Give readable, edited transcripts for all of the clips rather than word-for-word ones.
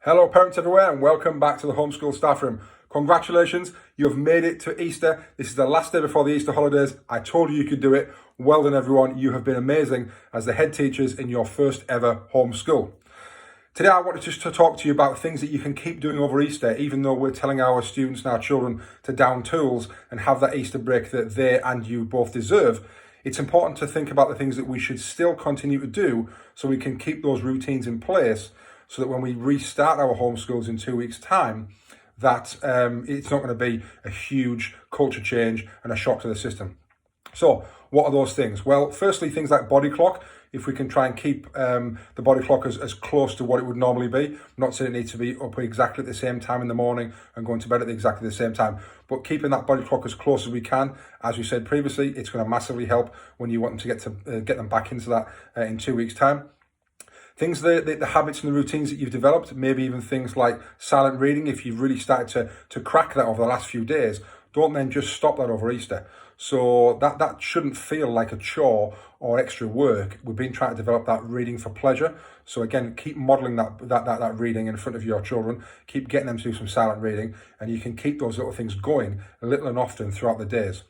Hello parents everywhere and welcome back to the Homeschool Staff Room. Congratulations, you have made it to Easter. This is the last day before the Easter holidays. I told you you could do it. Well done everyone, you have been amazing as the head teachers in your first ever homeschool. Today I wanted just to talk to you about things that you can keep doing over Easter, even though we're telling our students and our children to down tools and have that Easter break that they and you both deserve. It's important to think about the things that we should still continue to do so we can keep those routines in place, so that when we restart our homeschools in 2 weeks' time, that it's not going to be a huge culture change and a shock to the system. So what are those things? Well, firstly, things like body clock. If we can try and keep the body clock as close to what it would normally be. I'm not saying it needs to be up exactly at the same time in the morning and going to bed at exactly the same time, but keeping that body clock as close as we can. As we said previously, it's going to massively help when you want to get them back into that in 2 weeks' time. Things, the habits and the routines that you've developed, maybe even things like silent reading. If you've really started to crack that over the last few days, don't then just stop that over Easter. So that shouldn't feel like a chore or extra work. We've been trying to develop that reading for pleasure. So again, keep modeling that reading in front of your children. Keep getting them to do some silent reading, and you can keep those little things going little and often throughout the days.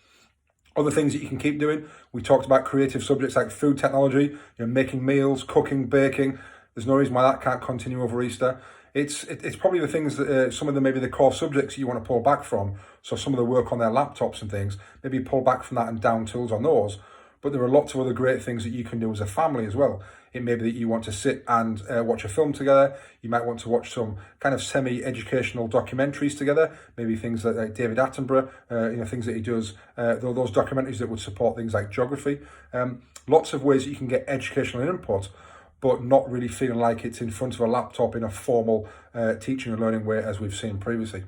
Other things that you can keep doing, we talked about creative subjects like food technology, making meals, cooking, baking. There's no reason why that can't continue over Easter. It's probably the things that some of them, maybe the core subjects you want to pull back from. So some of the work on their laptops and things, maybe pull back from that and down tools on those. But there are lots of other great things that you can do as a family as well. It may be that you want to sit and watch a film together. You might want to watch some kind of semi-educational documentaries together. Maybe things like David Attenborough, things that he does, those documentaries that would support things like geography. Lots of ways that you can get educational input, but not really feeling like it's in front of a laptop in a formal teaching and learning way as we've seen previously.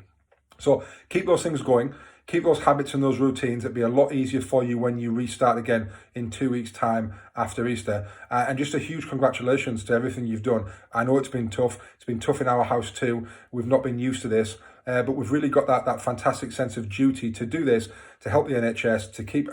So keep those things going. Keep those habits and those routines. It'll be a lot easier for you when you restart again in 2 weeks' time after Easter. And just a huge congratulations to everything you've done. I know it's been tough. It's been tough in our house too. We've not been used to this. But we've really got that fantastic sense of duty to do this, to help the NHS, to keep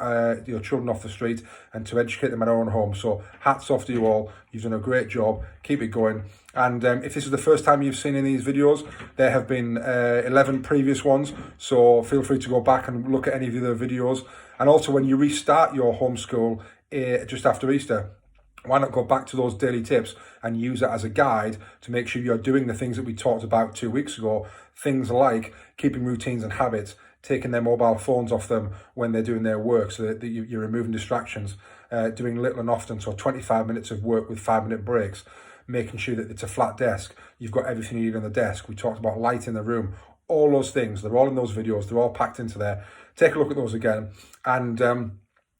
your children off the street and to educate them at our own home. So hats off to you all. You've done a great job. Keep it going. And if this is the first time you've seen any of these videos, there have been 11 previous ones. So feel free to go back and look at any of the other videos. And also when you restart your homeschool just after Easter, why not go back to those daily tips and use it as a guide to make sure you're doing the things that we talked about 2 weeks ago. Things like keeping routines and habits, taking their mobile phones off them when they're doing their work so that you're removing distractions, doing little and often, so 25 minutes of work with 5-minute breaks, making sure that it's a flat desk, you've got everything you need on the desk. We talked about light in the room, all those things, they're all in those videos, they're all packed into there. Take a look at those again and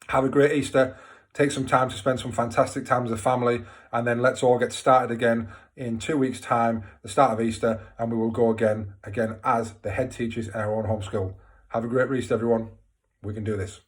have a great Easter. Take some time to spend some fantastic time as a family, and then let's all get started again in 2 weeks' time, the start of Easter, and we will go again as the head teachers in our own homeschool. Have a great Easter, everyone. We can do this.